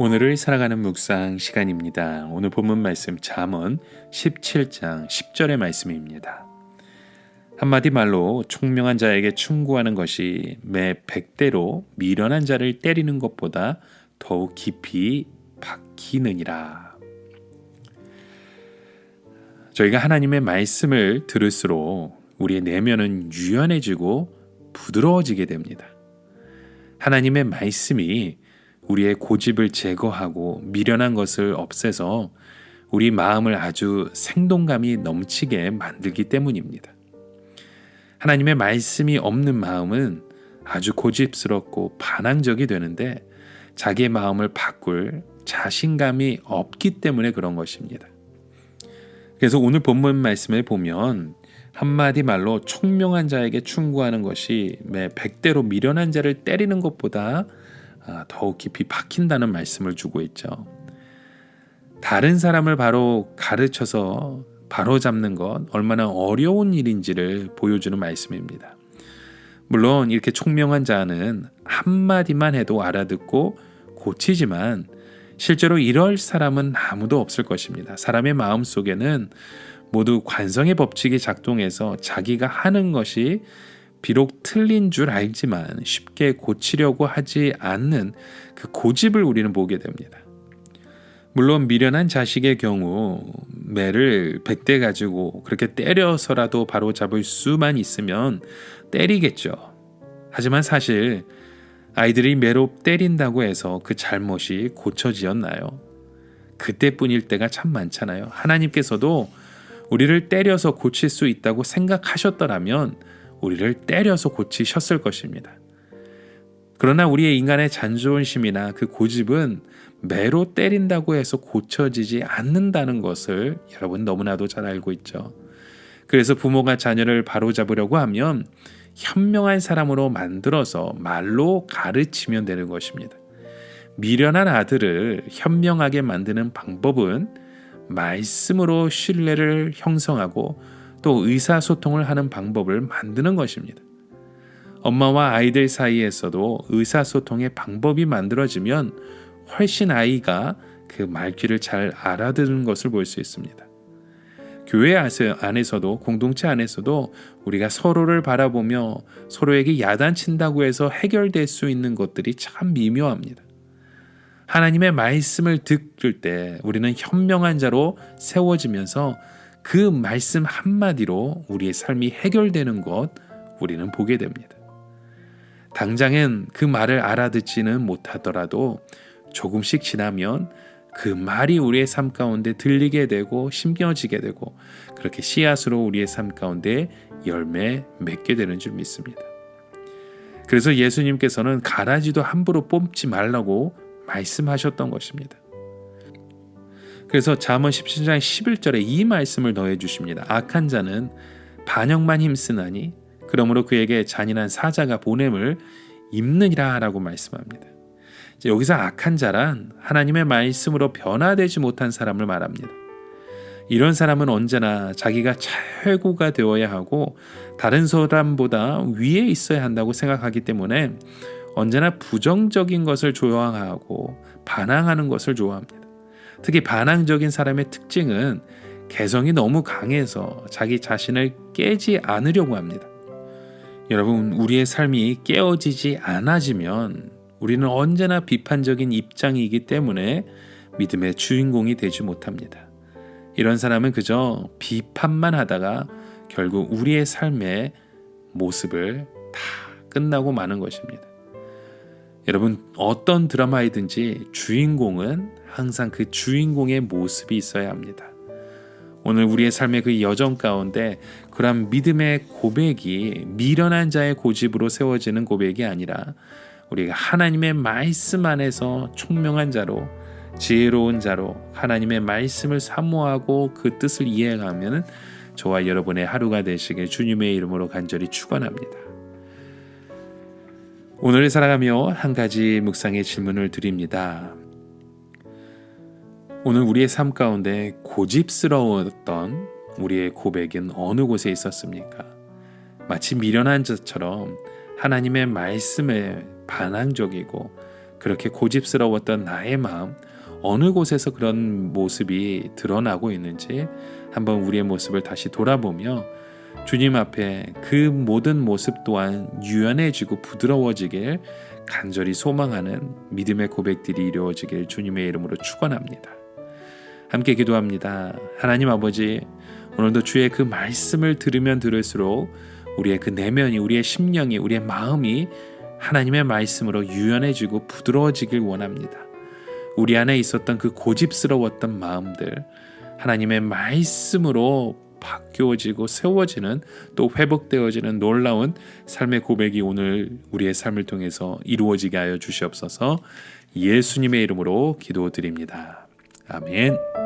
오늘을 살아가는 묵상 시간입니다. 오늘 본문 말씀 잠언 17장 10절의 말씀입니다. 한마디 말로 총명한 자에게 충고하는 것이 매 100대로 미련한 자를 때리는 것보다 더욱 깊이 박히느니라. 저희가 하나님의 말씀을 들을수록 우리의 내면은 유연해지고 부드러워지게 됩니다. 하나님의 말씀이 우리의 고집을 제거하고 미련한 것을 없애서 우리 마음을 아주 생동감이 넘치게 만들기 때문입니다. 하나님의 말씀이 없는 마음은 아주 고집스럽고 반항적이 되는데 자기의 마음을 바꿀 자신감이 없기 때문에 그런 것입니다. 그래서 오늘 본문 말씀을 보면 한마디 말로 총명한 자에게 충고하는 것이 매 100대로 미련한 자를 때리는 것보다 더욱 깊이 박힌다는 말씀을 주고 있죠. 다른 사람을 바로 가르쳐서 바로 잡는 것 얼마나 어려운 일인지를 보여주는 말씀입니다. 물론 이렇게 총명한 자는 한마디만 해도 알아듣고 고치지만 실제로 이럴 사람은 아무도 없을 것입니다. 사람의 마음 속에는 모두 관성의 법칙이 작동해서 자기가 하는 것이 비록 틀린 줄 알지만 쉽게 고치려고 하지 않는 그 고집을 우리는 보게 됩니다. 물론 미련한 자식의 경우 매를 100대 가지고 그렇게 때려서라도 바로 잡을 수만 있으면 때리겠죠. 하지만 사실 아이들이 매로 때린다고 해서 그 잘못이 고쳐지었나요? 그때뿐일 때가 참 많잖아요. 하나님께서도 우리를 때려서 고칠 수 있다고 생각하셨더라면 우리를 때려서 고치셨을 것입니다. 그러나 우리의 인간의 잔존심이나 그 고집은 매로 때린다고 해서 고쳐지지 않는다는 것을 여러분 너무나도 잘 알고 있죠. 그래서 부모가 자녀를 바로잡으려고 하면 현명한 사람으로 만들어서 말로 가르치면 되는 것입니다. 미련한 아들을 현명하게 만드는 방법은 말씀으로 신뢰를 형성하고 또 의사소통을 하는 방법을 만드는 것입니다. 엄마와 아이들 사이에서도 의사소통의 방법이 만들어지면 훨씬 아이가 그 말귀를 잘 알아듣는 것을 볼 수 있습니다. 교회 안에서도 공동체 안에서도 우리가 서로를 바라보며 서로에게 야단친다고 해서 해결될 수 있는 것들이 참 미묘합니다. 하나님의 말씀을 들을 때 우리는 현명한 자로 세워지면서 그 말씀 한마디로 우리의 삶이 해결되는 것 우리는 보게 됩니다. 당장은 그 말을 알아듣지는 못하더라도 조금씩 지나면 그 말이 우리의 삶 가운데 들리게 되고 심겨지게 되고 그렇게 씨앗으로 우리의 삶 가운데 열매 맺게 되는 줄 믿습니다. 그래서 예수님께서는 가라지도 함부로 뽑지 말라고 말씀하셨던 것입니다. 그래서 잠언 17장 11절에 이 말씀을 더해 주십니다. 악한 자는 반역만 힘쓰나니 그러므로 그에게 잔인한 사자가 보냄을 입느니라 라고 말씀합니다. 여기서 악한 자란 하나님의 말씀으로 변화되지 못한 사람을 말합니다. 이런 사람은 언제나 자기가 최고가 되어야 하고 다른 사람보다 위에 있어야 한다고 생각하기 때문에 언제나 부정적인 것을 좋아하고 반항하는 것을 좋아합니다. 특히 반항적인 사람의 특징은 개성이 너무 강해서 자기 자신을 깨지 않으려고 합니다. 여러분, 우리의 삶이 깨어지지 않아지면 우리는 언제나 비판적인 입장이기 때문에 믿음의 주인공이 되지 못합니다. 이런 사람은 그저 비판만 하다가 결국 우리의 삶의 모습을 다 끝나고 마는 것입니다. 여러분, 어떤 드라마이든지 주인공은 항상 그 주인공의 모습이 있어야 합니다. 오늘 우리의 삶의 그 여정 가운데 그런 믿음의 고백이 미련한 자의 고집으로 세워지는 고백이 아니라 우리가 하나님의 말씀 안에서 총명한 자로 지혜로운 자로 하나님의 말씀을 사모하고 그 뜻을 이해하면 저와 여러분의 하루가 되시길 주님의 이름으로 간절히 축원합니다. 오늘 살아가며 한 가지 묵상의 질문을 드립니다. 오늘 우리의 삶 가운데 고집스러웠던 우리의 고백은 어느 곳에 있었습니까? 마치 미련한 자처럼 하나님의 말씀에 반항적이고 그렇게 고집스러웠던 나의 마음, 어느 곳에서 그런 모습이 드러나고 있는지 한번 우리의 모습을 다시 돌아보며 주님 앞에 그 모든 모습 또한 유연해지고 부드러워지길 간절히 소망하는 믿음의 고백들이 이루어지길 주님의 이름으로 축원합니다. 함께 기도합니다. 하나님 아버지, 오늘도 주의 그 말씀을 들으면 들을수록 우리의 그 내면이, 우리의 심령이, 우리의 마음이 하나님의 말씀으로 유연해지고 부드러워지길 원합니다. 우리 안에 있었던 그 고집스러웠던 마음들, 하나님의 말씀으로 바뀌어지고 세워지는, 또 회복되어지는 놀라운 삶의 고백이 오늘 우리의 삶을 통해서 이루어지게 하여 주시옵소서. 예수님의 이름으로 기도드립니다. 아멘.